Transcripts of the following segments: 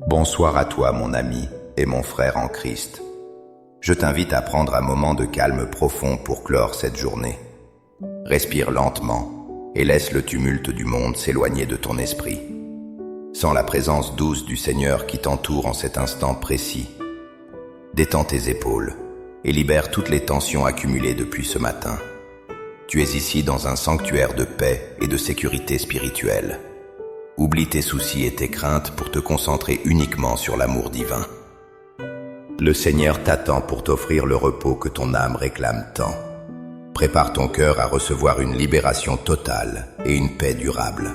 Bonsoir à toi, mon ami et mon frère en Christ. Je t'invite à prendre un moment de calme profond pour clore cette journée. Respire lentement et laisse le tumulte du monde s'éloigner de ton esprit. Sens la présence douce du Seigneur qui t'entoure en cet instant précis. Détends tes épaules et libère toutes les tensions accumulées depuis ce matin. Tu es ici dans un sanctuaire de paix et de sécurité spirituelle. Oublie tes soucis et tes craintes pour te concentrer uniquement sur l'amour divin. Le Seigneur t'attend pour t'offrir le repos que ton âme réclame tant. Prépare ton cœur à recevoir une libération totale et une paix durable.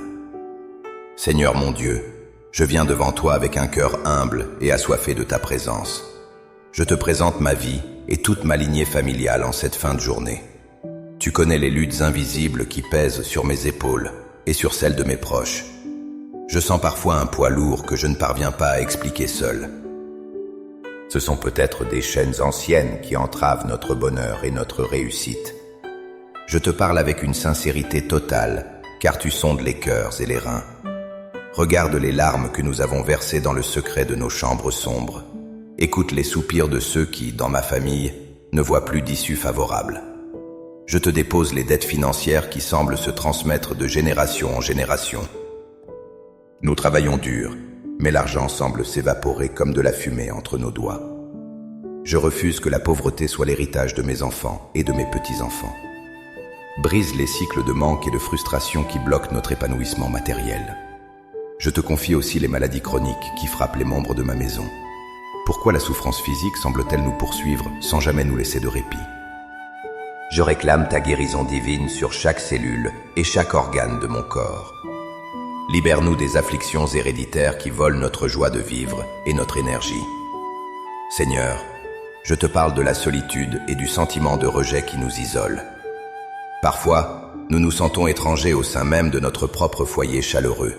Seigneur mon Dieu, je viens devant toi avec un cœur humble et assoiffé de ta présence. Je te présente ma vie et toute ma lignée familiale en cette fin de journée. Tu connais les luttes invisibles qui pèsent sur mes épaules et sur celles de mes proches. Je sens parfois un poids lourd que je ne parviens pas à expliquer seul. Ce sont peut-être des chaînes anciennes qui entravent notre bonheur et notre réussite. Je te parle avec une sincérité totale, car tu sondes les cœurs et les reins. Regarde les larmes que nous avons versées dans le secret de nos chambres sombres. Écoute les soupirs de ceux qui, dans ma famille, ne voient plus d'issue favorable. Je te dépose les dettes financières qui semblent se transmettre de génération en génération. Nous travaillons dur, mais l'argent semble s'évaporer comme de la fumée entre nos doigts. Je refuse que la pauvreté soit l'héritage de mes enfants et de mes petits-enfants. Brise les cycles de manque et de frustration qui bloquent notre épanouissement matériel. Je te confie aussi les maladies chroniques qui frappent les membres de ma maison. Pourquoi la souffrance physique semble-t-elle nous poursuivre sans jamais nous laisser de répit? Je réclame ta guérison divine sur chaque cellule et chaque organe de mon corps. Libère-nous des afflictions héréditaires qui volent notre joie de vivre et notre énergie. Seigneur, je te parle de la solitude et du sentiment de rejet qui nous isole. Parfois, nous nous sentons étrangers au sein même de notre propre foyer chaleureux.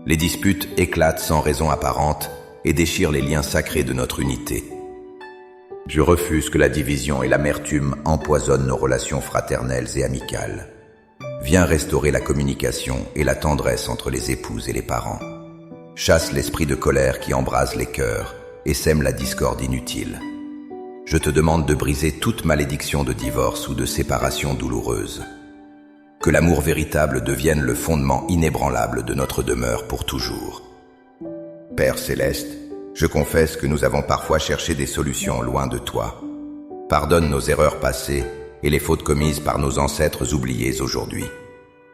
Les disputes éclatent sans raison apparente et déchirent les liens sacrés de notre unité. Je refuse que la division et l'amertume empoisonnent nos relations fraternelles et amicales. Viens restaurer la communication et la tendresse entre les épouses et les parents. Chasse l'esprit de colère qui embrase les cœurs et sème la discorde inutile. Je te demande de briser toute malédiction de divorce ou de séparation douloureuse. Que l'amour véritable devienne le fondement inébranlable de notre demeure pour toujours. Père céleste, je confesse que nous avons parfois cherché des solutions loin de toi. Pardonne nos erreurs passées et les fautes commises par nos ancêtres oubliés aujourd'hui.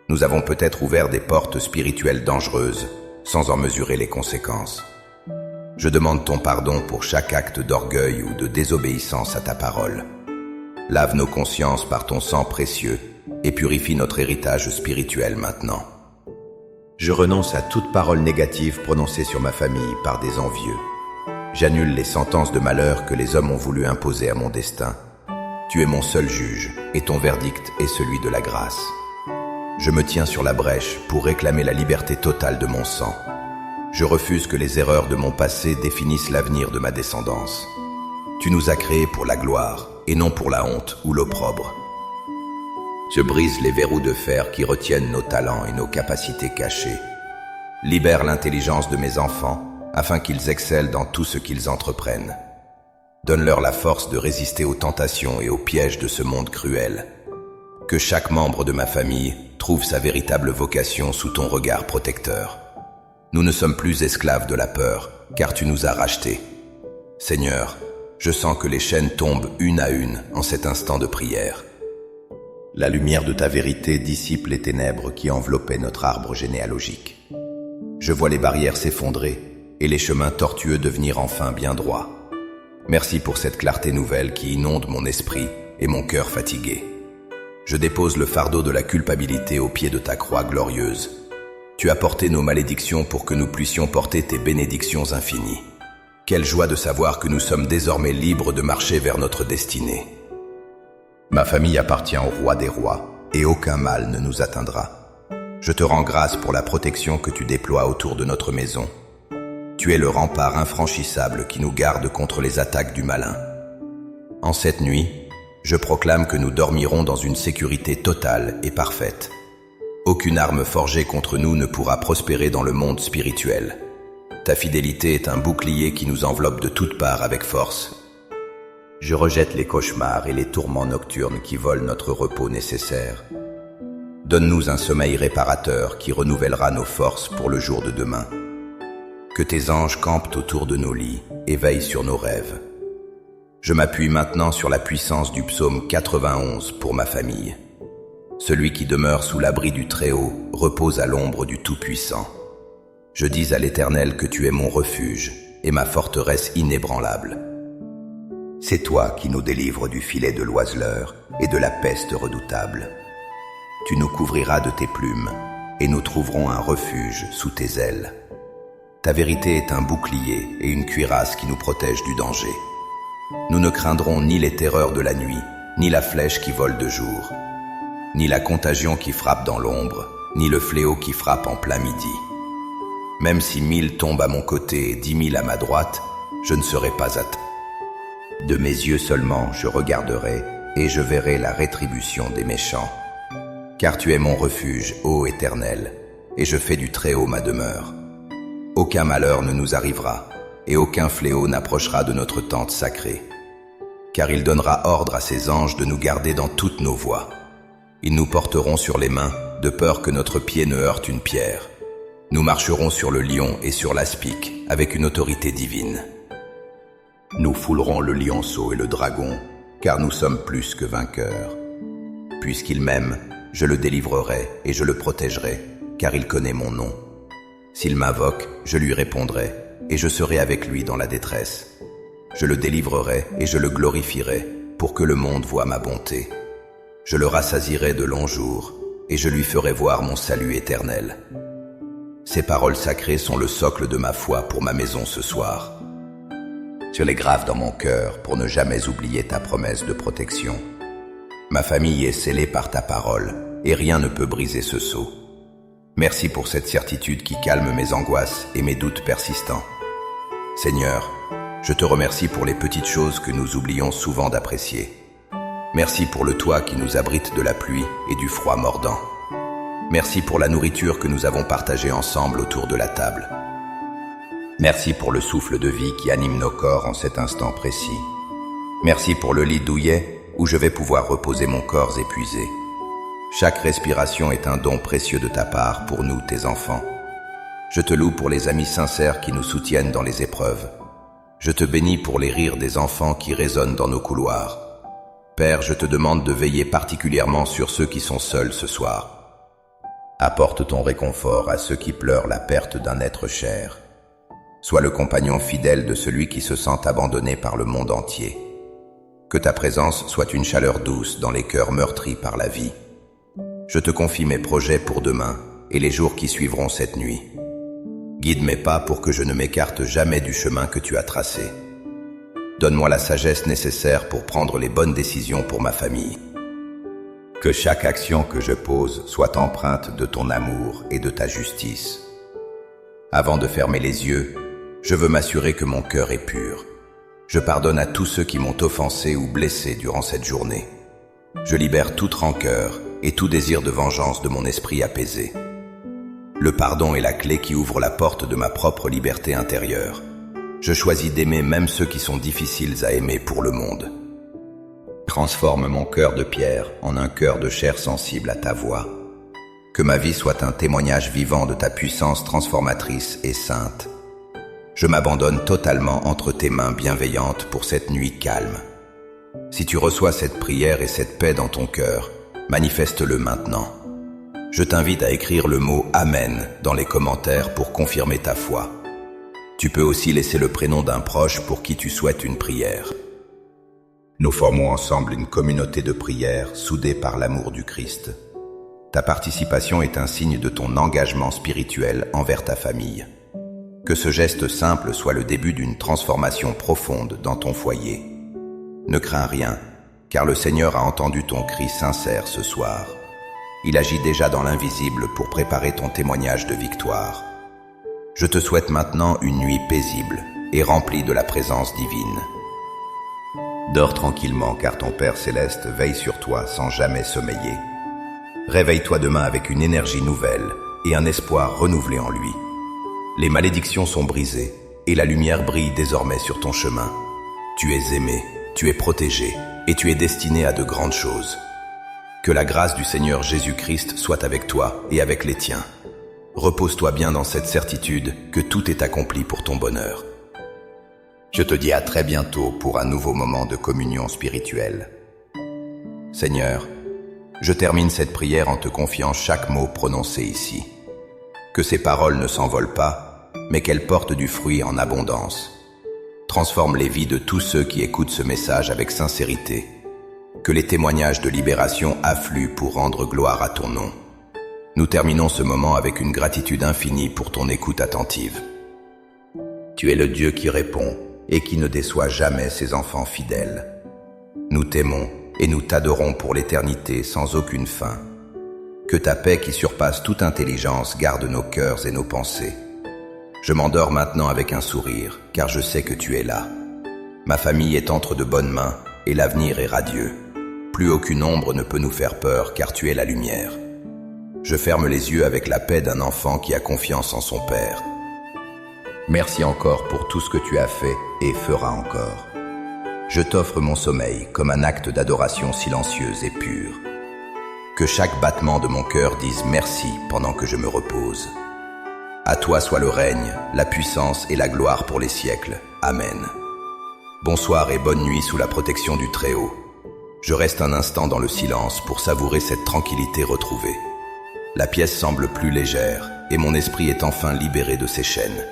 Nous avons peut-être ouvert des portes spirituelles dangereuses, sans en mesurer les conséquences. Je demande ton pardon pour chaque acte d'orgueil ou de désobéissance à ta parole. Lave nos consciences par ton sang précieux et purifie notre héritage spirituel maintenant. Je renonce à toute parole négative prononcée sur ma famille par des envieux. J'annule les sentences de malheur que les hommes ont voulu imposer à mon destin. Tu es mon seul juge, et ton verdict est celui de la grâce. Je me tiens sur la brèche pour réclamer la liberté totale de mon sang. Je refuse que les erreurs de mon passé définissent l'avenir de ma descendance. Tu nous as créés pour la gloire, et non pour la honte ou l'opprobre. Je brise les verrous de fer qui retiennent nos talents et nos capacités cachées. Libère l'intelligence de mes enfants, afin qu'ils excellent dans tout ce qu'ils entreprennent. Donne-leur la force de résister aux tentations et aux pièges de ce monde cruel. Que chaque membre de ma famille trouve sa véritable vocation sous ton regard protecteur. Nous ne sommes plus esclaves de la peur, car tu nous as rachetés. Seigneur, je sens que les chaînes tombent une à une en cet instant de prière. La lumière de ta vérité dissipe les ténèbres qui enveloppaient notre arbre généalogique. Je vois les barrières s'effondrer et les chemins tortueux devenir enfin bien droits. Merci pour cette clarté nouvelle qui inonde mon esprit et mon cœur fatigué. Je dépose le fardeau de la culpabilité au pied de ta croix glorieuse. Tu as porté nos malédictions pour que nous puissions porter tes bénédictions infinies. Quelle joie de savoir que nous sommes désormais libres de marcher vers notre destinée. Ma famille appartient au roi des rois, et aucun mal ne nous atteindra. Je te rends grâce pour la protection que tu déploies autour de notre maison. Tu es le rempart infranchissable qui nous garde contre les attaques du malin. En cette nuit, je proclame que nous dormirons dans une sécurité totale et parfaite. Aucune arme forgée contre nous ne pourra prospérer dans le monde spirituel. Ta fidélité est un bouclier qui nous enveloppe de toutes parts avec force. Je rejette les cauchemars et les tourments nocturnes qui volent notre repos nécessaire. Donne-nous un sommeil réparateur qui renouvellera nos forces pour le jour de demain. Que tes anges campent autour de nos lits et veillent sur nos rêves. Je m'appuie maintenant sur la puissance du psaume 91 pour ma famille. Celui qui demeure sous l'abri du Très-Haut repose à l'ombre du Tout-Puissant. Je dis à l'Éternel que tu es mon refuge et ma forteresse inébranlable. C'est toi qui nous délivres du filet de l'oiseleur et de la peste redoutable. Tu nous couvriras de tes plumes et nous trouverons un refuge sous tes ailes. Ta vérité est un bouclier et une cuirasse qui nous protège du danger. Nous ne craindrons ni les terreurs de la nuit, ni la flèche qui vole de jour, ni la contagion qui frappe dans l'ombre, ni le fléau qui frappe en plein midi. Même si 1000 tombent à mon côté et 10 000 à ma droite, je ne serai pas atteint. De mes yeux seulement je regarderai et je verrai la rétribution des méchants. Car tu es mon refuge, ô Éternel, et je fais du Très-Haut ma demeure. Aucun malheur ne nous arrivera, et aucun fléau n'approchera de notre tente sacrée. Car il donnera ordre à ses anges de nous garder dans toutes nos voies. Ils nous porteront sur les mains, de peur que notre pied ne heurte une pierre. Nous marcherons sur le lion et sur l'aspic, avec une autorité divine. Nous foulerons le lionceau et le dragon, car nous sommes plus que vainqueurs. Puisqu'il m'aime, je le délivrerai et je le protégerai, car il connaît mon nom. S'il m'invoque, je lui répondrai, et je serai avec lui dans la détresse. Je le délivrerai et je le glorifierai, pour que le monde voie ma bonté. Je le rassasierai de longs jours, et je lui ferai voir mon salut éternel. Ces paroles sacrées sont le socle de ma foi pour ma maison ce soir. Je les grave dans mon cœur pour ne jamais oublier ta promesse de protection. Ma famille est scellée par ta parole, et rien ne peut briser ce sceau. Merci pour cette certitude qui calme mes angoisses et mes doutes persistants. Seigneur, je te remercie pour les petites choses que nous oublions souvent d'apprécier. Merci pour le toit qui nous abrite de la pluie et du froid mordant. Merci pour la nourriture que nous avons partagée ensemble autour de la table. Merci pour le souffle de vie qui anime nos corps en cet instant précis. Merci pour le lit douillet où je vais pouvoir reposer mon corps épuisé. Chaque respiration est un don précieux de ta part pour nous, tes enfants. Je te loue pour les amis sincères qui nous soutiennent dans les épreuves. Je te bénis pour les rires des enfants qui résonnent dans nos couloirs. Père, je te demande de veiller particulièrement sur ceux qui sont seuls ce soir. Apporte ton réconfort à ceux qui pleurent la perte d'un être cher. Sois le compagnon fidèle de celui qui se sent abandonné par le monde entier. Que ta présence soit une chaleur douce dans les cœurs meurtris par la vie. Je te confie mes projets pour demain et les jours qui suivront cette nuit. Guide mes pas pour que je ne m'écarte jamais du chemin que tu as tracé. Donne-moi la sagesse nécessaire pour prendre les bonnes décisions pour ma famille. Que chaque action que je pose soit empreinte de ton amour et de ta justice. Avant de fermer les yeux, je veux m'assurer que mon cœur est pur. Je pardonne à tous ceux qui m'ont offensé ou blessé durant cette journée. Je libère toute rancœur et tout désir de vengeance de mon esprit apaisé. Le pardon est la clé qui ouvre la porte de ma propre liberté intérieure. Je choisis d'aimer même ceux qui sont difficiles à aimer pour le monde. Transforme mon cœur de pierre en un cœur de chair sensible à ta voix. Que ma vie soit un témoignage vivant de ta puissance transformatrice et sainte. Je m'abandonne totalement entre tes mains bienveillantes pour cette nuit calme. Si tu reçois cette prière et cette paix dans ton cœur, manifeste-le maintenant. Je t'invite à écrire le mot « Amen » dans les commentaires pour confirmer ta foi. Tu peux aussi laisser le prénom d'un proche pour qui tu souhaites une prière. Nous formons ensemble une communauté de prière soudée par l'amour du Christ. Ta participation est un signe de ton engagement spirituel envers ta famille. Que ce geste simple soit le début d'une transformation profonde dans ton foyer. Ne crains rien, car le Seigneur a entendu ton cri sincère ce soir. Il agit déjà dans l'invisible pour préparer ton témoignage de victoire. Je te souhaite maintenant une nuit paisible et remplie de la présence divine. Dors tranquillement car ton Père Céleste veille sur toi sans jamais sommeiller. Réveille-toi demain avec une énergie nouvelle et un espoir renouvelé en lui. Les malédictions sont brisées et la lumière brille désormais sur ton chemin. Tu es aimé, tu es protégé et tu es destiné à de grandes choses. Que la grâce du Seigneur Jésus-Christ soit avec toi et avec les tiens. Repose-toi bien dans cette certitude que tout est accompli pour ton bonheur. Je te dis à très bientôt pour un nouveau moment de communion spirituelle. Seigneur, je termine cette prière en te confiant chaque mot prononcé ici. Que ces paroles ne s'envolent pas, mais qu'elles portent du fruit en abondance. Transforme les vies de tous ceux qui écoutent ce message avec sincérité. Que les témoignages de libération affluent pour rendre gloire à ton nom. Nous terminons ce moment avec une gratitude infinie pour ton écoute attentive. Tu es le Dieu qui répond et qui ne déçoit jamais ses enfants fidèles. Nous t'aimons et nous t'adorons pour l'éternité sans aucune fin. Que ta paix qui surpasse toute intelligence garde nos cœurs et nos pensées. Je m'endors maintenant avec un sourire, car je sais que tu es là. Ma famille est entre de bonnes mains et l'avenir est radieux. Plus aucune ombre ne peut nous faire peur, car tu es la lumière. Je ferme les yeux avec la paix d'un enfant qui a confiance en son Père. Merci encore pour tout ce que tu as fait et feras encore. Je t'offre mon sommeil comme un acte d'adoration silencieuse et pure. Que chaque battement de mon cœur dise merci pendant que je me repose. À toi soit le règne, la puissance et la gloire pour les siècles. Amen. Bonsoir et bonne nuit sous la protection du Très-Haut. Je reste un instant dans le silence pour savourer cette tranquillité retrouvée. La pièce semble plus légère et mon esprit est enfin libéré de ses chaînes.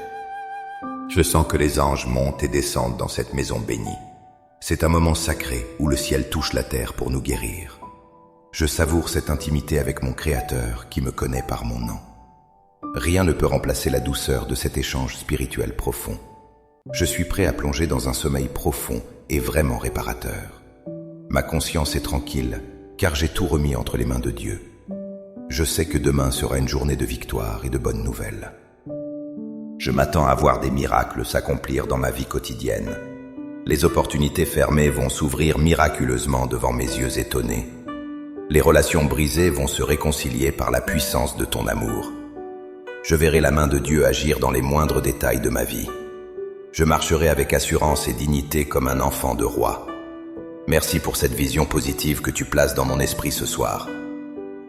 Je sens que les anges montent et descendent dans cette maison bénie. C'est un moment sacré où le ciel touche la terre pour nous guérir. Je savoure cette intimité avec mon Créateur qui me connaît par mon nom. Rien ne peut remplacer la douceur de cet échange spirituel profond. Je suis prêt à plonger dans un sommeil profond et vraiment réparateur. Ma conscience est tranquille, car j'ai tout remis entre les mains de Dieu. Je sais que demain sera une journée de victoire et de bonnes nouvelles. Je m'attends à voir des miracles s'accomplir dans ma vie quotidienne. Les opportunités fermées vont s'ouvrir miraculeusement devant mes yeux étonnés. Les relations brisées vont se réconcilier par la puissance de ton amour. Je verrai la main de Dieu agir dans les moindres détails de ma vie. Je marcherai avec assurance et dignité comme un enfant de roi. Merci pour cette vision positive que tu places dans mon esprit ce soir.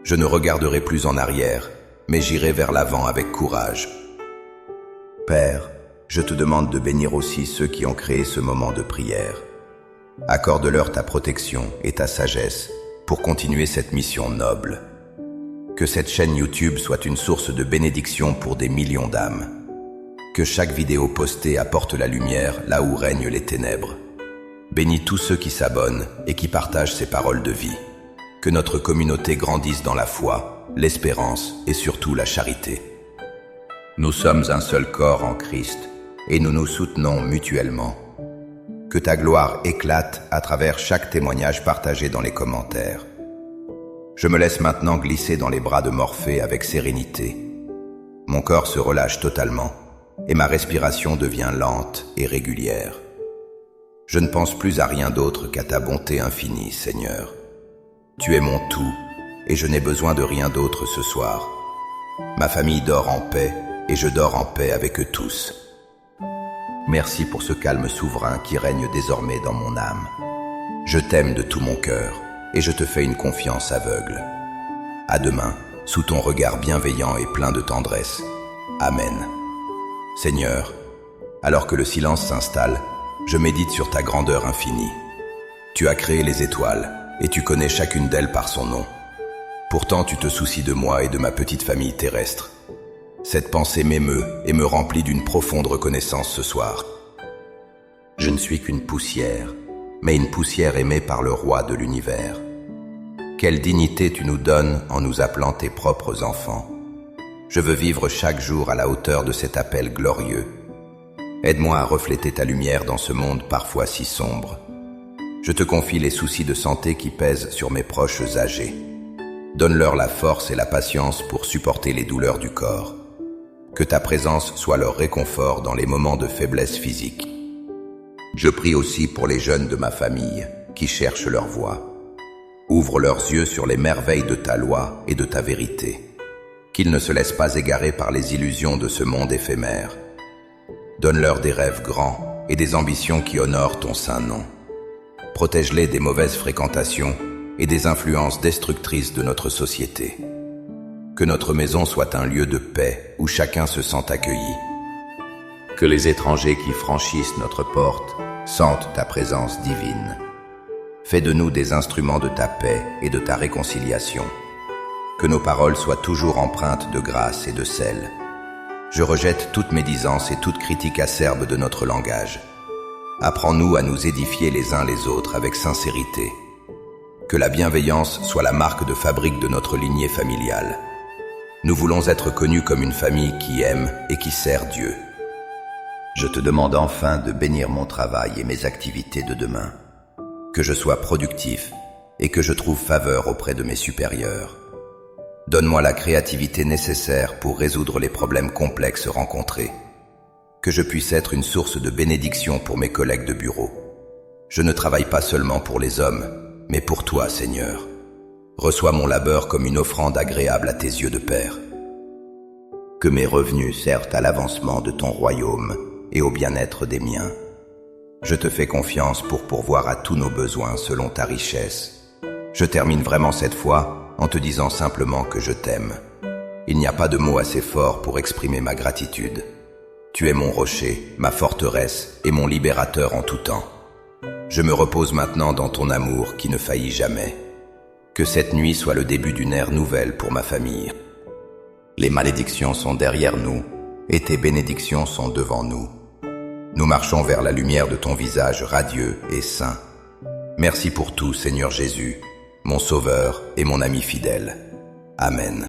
Je ne regarderai plus en arrière, mais j'irai vers l'avant avec courage. Père, je te demande de bénir aussi ceux qui ont créé ce moment de prière. Accorde-leur ta protection et ta sagesse pour continuer cette mission noble. Que cette chaîne YouTube soit une source de bénédiction pour des millions d'âmes. Que chaque vidéo postée apporte la lumière là où règnent les ténèbres. Bénis tous ceux qui s'abonnent et qui partagent ces paroles de vie. Que notre communauté grandisse dans la foi, l'espérance et surtout la charité. Nous sommes un seul corps en Christ et nous nous soutenons mutuellement. Que ta gloire éclate à travers chaque témoignage partagé dans les commentaires. Je me laisse maintenant glisser dans les bras de Morphée avec sérénité. Mon corps se relâche totalement et ma respiration devient lente et régulière. Je ne pense plus à rien d'autre qu'à ta bonté infinie, Seigneur. Tu es mon tout et je n'ai besoin de rien d'autre ce soir. Ma famille dort en paix et je dors en paix avec eux tous. Merci pour ce calme souverain qui règne désormais dans mon âme. Je t'aime de tout mon cœur et je te fais une confiance aveugle. À demain, sous ton regard bienveillant et plein de tendresse. Amen. Seigneur, alors que le silence s'installe, je médite sur ta grandeur infinie. Tu as créé les étoiles et tu connais chacune d'elles par son nom. Pourtant, tu te soucies de moi et de ma petite famille terrestre. Cette pensée m'émeut et me remplit d'une profonde reconnaissance ce soir. Je ne suis qu'une poussière, mais une poussière aimée par le roi de l'univers. Quelle dignité tu nous donnes en nous appelant tes propres enfants. Je veux vivre chaque jour à la hauteur de cet appel glorieux. Aide-moi à refléter ta lumière dans ce monde parfois si sombre. Je te confie les soucis de santé qui pèsent sur mes proches âgés. Donne-leur la force et la patience pour supporter les douleurs du corps. Que ta présence soit leur réconfort dans les moments de faiblesse physique. Je prie aussi pour les jeunes de ma famille qui cherchent leur voie. Ouvre leurs yeux sur les merveilles de ta loi et de ta vérité. qu'ils ne se laissent pas égarer par les illusions de ce monde éphémère. Donne-leur des rêves grands et des ambitions qui honorent ton saint nom. Protège-les des mauvaises fréquentations et des influences destructrices de notre société. Que notre maison soit un lieu de paix où chacun se sent accueilli. Que les étrangers qui franchissent notre porte sentent ta présence divine. Fais de nous des instruments de ta paix et de ta réconciliation. Que nos paroles soient toujours empreintes de grâce et de sel. Je rejette toute médisance et toute critique acerbe de notre langage. Apprends-nous à nous édifier les uns les autres avec sincérité. Que la bienveillance soit la marque de fabrique de notre lignée familiale. Nous voulons être connus comme une famille qui aime et qui sert Dieu. Je te demande enfin de bénir mon travail et mes activités de demain. Que je sois productif et que je trouve faveur auprès de mes supérieurs. Donne-moi la créativité nécessaire pour résoudre les problèmes complexes rencontrés. Que je puisse être une source de bénédiction pour mes collègues de bureau. Je ne travaille pas seulement pour les hommes, mais pour toi, Seigneur. Reçois mon labeur comme une offrande agréable à tes yeux de Père. Que mes revenus servent à l'avancement de ton royaume et au bien-être des miens. Je te fais confiance pour pourvoir à tous nos besoins selon ta richesse. Je termine vraiment cette fois en te disant simplement que je t'aime. Il n'y a pas de mots assez forts pour exprimer ma gratitude. Tu es mon rocher, ma forteresse et mon libérateur en tout temps. Je me repose maintenant dans ton amour qui ne faillit jamais. Que cette nuit soit le début d'une ère nouvelle pour ma famille. Les malédictions sont derrière nous et tes bénédictions sont devant nous. Nous marchons vers la lumière de ton visage radieux et saint. Merci pour tout, Seigneur Jésus, mon Sauveur et mon ami fidèle. Amen.